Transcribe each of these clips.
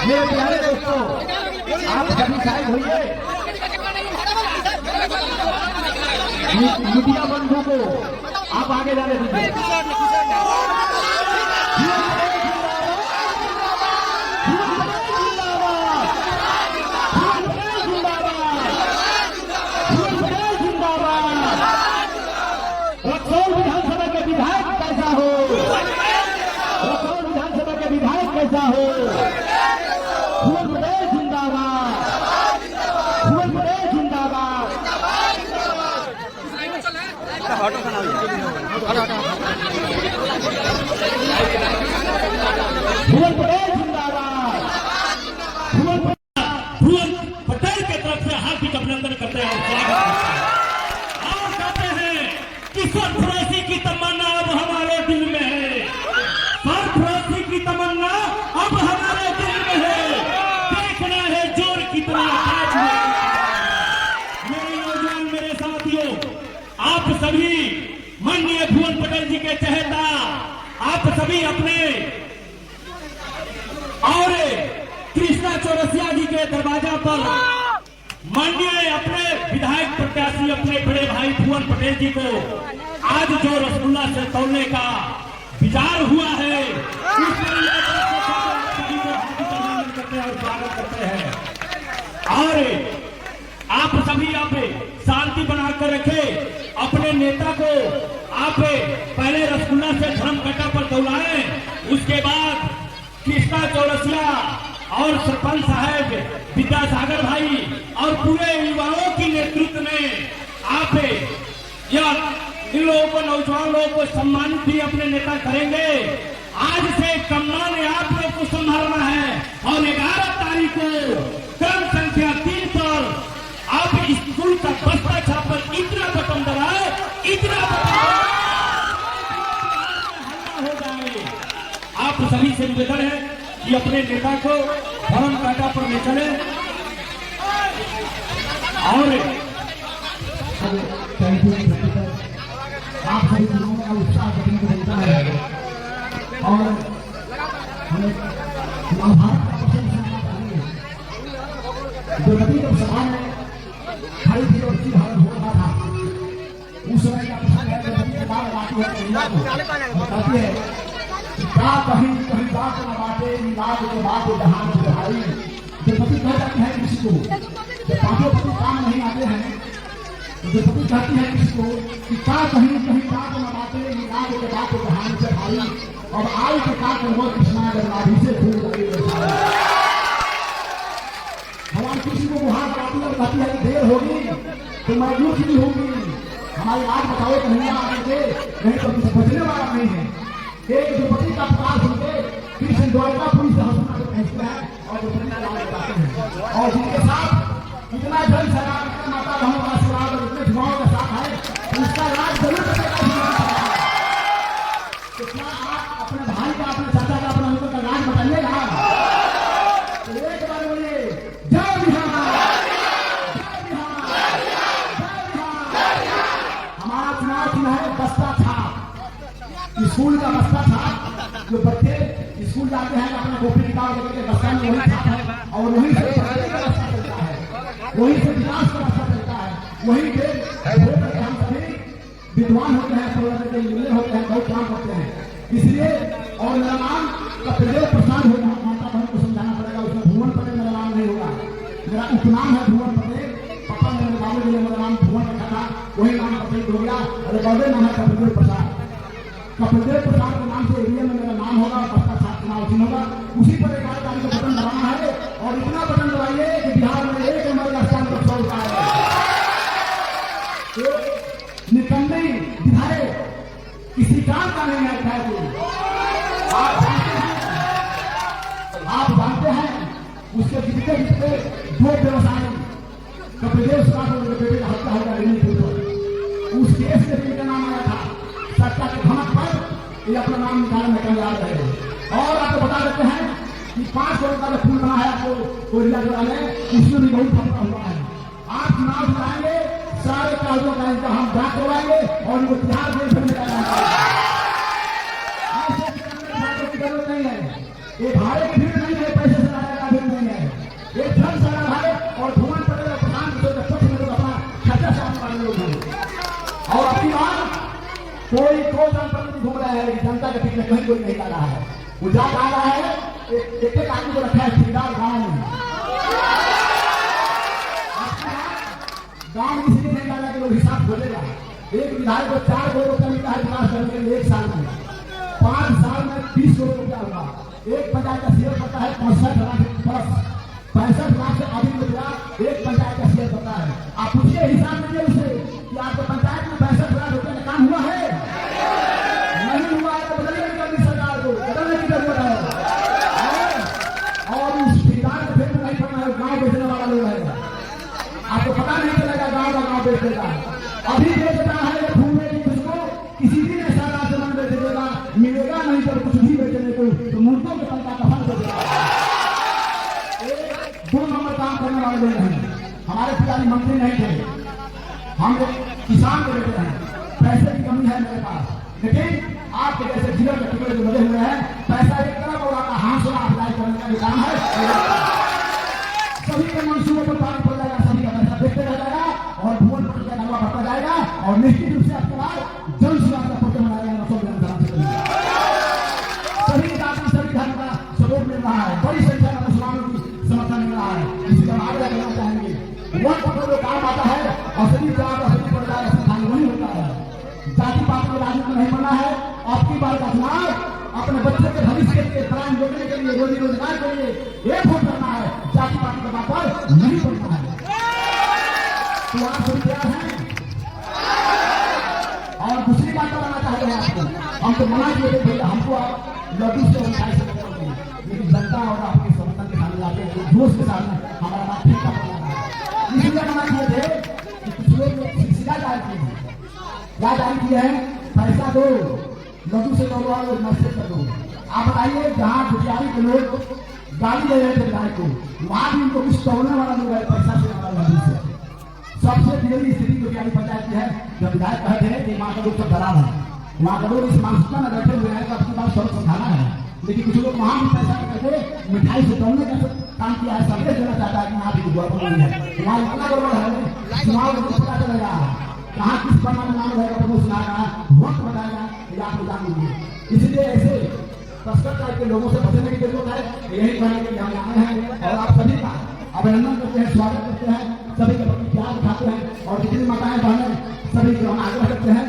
मेरे प्यारे दोस्तों, आप सभी साइड होइए। मीडिया बंधु को आप आगे जाने दीजिए। रक्सौल विधानसभा के विधायक कैसा हो, रक्सौल विधानसभा के विधायक कैसा हो, भुवन पटेल जिंदाबाद, भुवन पटेल जिंदाबाद। भुवन पटेल जिंदाबाद, भुवन पटेल की तरफ से हार्दिक अभिनंदन करते हैं और कहते हैं कि सरफरोशी की तमन्ना अब हमारे दिल में है, सरफरोशी की तमन्ना अब हमारे दिल में है, देखना है जोर कितना तेज है। मेरे नौजवान, मेरे साथियों, आप सभी माननीय भुवन पटेल जी के चहेता, आप सभी अपने और कृष्णा चौरसिया जी के दरवाजा पर माननीय अपने विधायक प्रत्याशी अपने बड़े भाई भुवन पटेल जी को आज जो रसगुल्ला से तोड़ने का विचार हुआ है, उसमें सभी को अभिनंदन करते हैं और स्वागत करते हैं। और आप सभी आप शांति बनाकर रखे, अपने नेता को आप पहले रसगुल्ला से धर्म कट्टा पर दौड़ाएं, उसके बाद कृष्णा चौरसिया और सरपंच साहब विद्यासागर भाई और पूरे युवाओं की नेतृत्व में आप इन लोगों को, नौजवान लोगों को सम्मानित भी अपने नेता करेंगे। आज से कमान आप लोग को संभालना है और 11 तारीख को क्रम संख्या 3 पर आप स्कूल का बस्ता छापर इतना बटन दबाए, इतना हो जाए। आप सभी से निवेदन है कि अपने नेता को धर्म कांटा पर ले चले और आप सभी लोगों का उत्साह देखने को मिलता है और हमें भारत का पसंद जो नदी जब सभा में खड़ी थी और उसकी भारत हो रहा था, उस समय का प्रसंग है। जब नदी बात आती है बताती है क्या कहीं कहीं बात न बाटे मिलाद के बाद जहां की भाई। जो पति कह जाती है किसी को, जब पांचों पति काम नहीं आते हैं, जो पति कहती है किसी को कि क्या कहीं कहीं बात न बाटे मिलाद के बाद जहां से भाई, और आई के का वो कृष्णा नाभि से फूल लगे। भगवान किसी को बुहार कराती है और कहती है कि देर होगी तो मजबूर भी होगी, हमारी आग बचाओ तो नहीं आएंगे, नहीं तो कुछ बचने वाला नहीं है। एक जो पति का पुकार सुनते कृष्ण द्वारकापुरी से हंसना को पहुंचते हैं और जो पति का लाभ बताते हैं, और जिनके साथ इतना जल सराब, इतना माता बहनों का आशीर्वाद और इतने जुआओं का साथ है, उसका राज जरूर तो क्या आप अपने भाई का, अपने चाचा का, अपने अंकल का राज बताइएगा? एक बार बोलिए जय बिहार, जय बिहार, जय बिहार। हमारा चुनाव चिन्ह है बस्ता छाप, स्कूल का बस्ता छाप। जो बच्चे स्कूल जाते हैं अपना कॉपी किताब लेकर के बस्ता में वही छाप है और वही से पढ़ाई का रास्ता चलता है, वही से विकास का रास्ता चलता है, वही से हम सभी विद्वान होते हैं, इंजीनियर होते हैं, बहुत काम करते हैं। इसलिए और मेरा नाम का प्रदेश प्रसाद होगा, माता बहन को समझाना पड़ेगा, उसमें भुवन पटेल मेरा नाम नहीं होगा। मेरा उपनाम है भुवन पटेल, पापा ने मेरे बाबू जी ने मेरा नाम भुवन रखा था, वही नाम पटेल हो गया। और बड़े नाम है कपिलदेव प्रसाद, कपिलदेव प्रसाद के नाम से एरिया में मेरा नाम होगा, बस्ता छाप चुनाव चिन्ह होगा। उसी पर 11 तारीख को बटन दबाना है और इतना बटन दबाइए कि बिहार में एक हमारे स्थान पर छोड़ का निकलने विधायक किसी काम का नहीं है। आप जानते हैं उसके जीतते जीतते 2 व्यवसायी कपिलदेव प्रसाद के बेटे का हत्या होगा रेलवे पुल पर, उस केस में जिनका नाम आया था सत्ता के धमक पर ये अपना नाम निकालने में कामयाब रहे। और आपको बता देते हैं कि 5 करोड़ का जो पुल बना है आपको कोरिया जो है उसमें भी बहुत खतरा हुआ है। आप चुनाव कराएंगे, सारे कागजों का हम जांच करवाएंगे और इनको तिहाड़ जेल से निकालेंगे। जरूरत नहीं है, ये भाड़े की भीड़ नहीं है, पैसे से लाया जगह ठीक है, कहीं कोई नहीं ला रहा है। वो जा रहा है, एक आदमी को रखा है ठेकेदार गाँव में। गाँव में इसलिए नहीं डाला कि लोग हिसाब खोलेगा। एक विधायक को 4 करोड़ रुपया मिलता है विकास करने के लिए 1 साल में, 5 साल में 30 करोड़ रुपया होगा। एक पंचायत का शेयर पड़ता है 65 लाख प्लस, 65 लाख से अधिक रुपया एक पंचायत का शेयर पड़ता है। आप पूछिए हिसाब दीजिए उसे कि आपके पंचायत में 65 लाख रुपया का काम हुआ है? नहीं हुआ है तो बदलने की जरूरत सरकार को, बदलने की जरूरत है। और उस ठेकेदार को फिर नहीं पड़ना है, गाँव बेचने वाला लोग है। आपको पता नहीं चलेगा गाँव का गाँव बेच देगा। अभी बेचता है घूमने की, उसको किसी दिन ऐसा राशन बेच देगा, मिलेगा नहीं तो कुछ भी बेचने को, तो मुर्दों के तन का कफन कर देगा। 2 नंबर काम करने वाले लोग हैं। हमारे पिताजी मंत्री नहीं थे, हम किसान के बेटे हैं। पैसे की कमी है मेरे पास, लेकिन आपके जैसे जिगर के टुकड़े जो लगे हुए हैं, पैसा एक तरफ और आपका हाथ अप्लाई करने का भी काम है। सभी के मंसूबों पर पानी पड़ जाएगा, सभी का पैसा देखते रह जाएगा और भूल पर जाएगा, बढ़ता जाएगा और निश्चित रूप से आपके बाद जन सुधार का फोटो बनाया जाएगा। सभी जाति सभी धर्म का सपोर्ट मिल रहा है, बड़ी संख्या में मुसलमानों की समर्थन मिल रहा है। इसी का आग्रह करना चाहेंगे, वह पकड़ जो काम आता है असली जात असली परिवार असली वही होता है। जाति पाति के राजनीति में नहीं बनना है। आपकी बार का चुनाव अपने बच्चे के भविष्य के प्राण जोड़ने के लिए, रोजी रोजगार के लिए एक वोट करना है, जाति पाति के बात पर नहीं बनना है। तो आप सभी तैयार हैं? और दूसरी बात बताना चाहते हैं आपको, हम तो मना किए थे भैया, हमको आप लड्डू से उठाई सकते हैं, लेकिन जनता और आपके समर्थन के सामने आके जोश के साथ हमारा बात ठीक है। इसलिए मना किए थे कि कुछ लोग शिक्षा जारी किए हैं, क्या जारी किए हैं? पैसा दो, लड्डू से दौड़वा लो, मैसेज कर दो। आप बताइए, जहाँ दुखियारी के लोग गाली दे रहे थे विधायक को, वहां भी उनको कुछ तोड़ने वाला लोग है पैसा से हमारा लड्डू से। सबसे पहली स्थिति दुखियारी पंचायत की है जब विधायक कहते हैं कि वहां का लोग सब डरा है, वहां का लोग इस मानसिकता में बैठे हुए हैं, आपकी बात सबक समझाना है। लेकिन कुछ लोग वहां भी पैसा करके मिठाई से तोड़ने का काम किया है। संदेश देना चाहता है कि यहाँ भी गड़बड़ नहीं है, वहाँ इतना गड़बड़ है, चुनाव में पता चलेगा कहाँ किस प्रमाण नाम रहेगा, प्रमोद सुनाएगा, वक्त बताएगा, आप लोग जान लीजिए। इसलिए ऐसे तस्कर टाइप के लोगों से बचने की जरूरत है। यही कहने के लिए हम आए हैं और आप सभी का अभिनंदन करते हैं, स्वागत करते हैं, सभी के प्रति प्यार दिखाते हैं और जितनी माताएं बहनें सभी को हम आग्रह करते हैं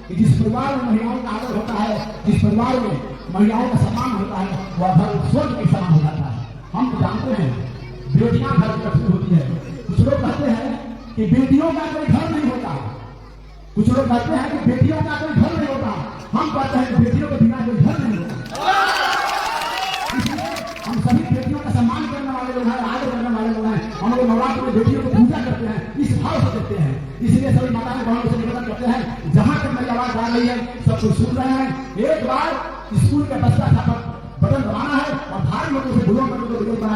कि जिस परिवार में महिलाओं का आदर होता है, जिस परिवार में महिलाओं का सम्मान होता है, वह घर स्वर्ग के समान हो जाता है। हम तो जानते हैं बेटियां घर की रखी होती है। कुछ लोग कहते हैं कि बेटियों का कोई घर नहीं होता, कुछ लोग कहते हैं कि बेटियों का कोई घर नहीं होता। हम कहते हैं कि बेटियों के बिना कोई घर नहीं होता। इसलिए हम सभी बेटियों का सम्मान करने वाले लोग हैं, आदर करने वाले लोग हैं। हम लोग नवरात्र में बेटियों को पूजा करते हैं, इस भाव से करते हैं। इसलिए सभी माताएं बहनों से निवेदन करते हैं, जहां तक मेरी आवाज आ रही है सब कुछ सुन रहे हैं, एक बार स्कूल के बच्चा बटन दबाना है और भारी लोगों से बुलों को बना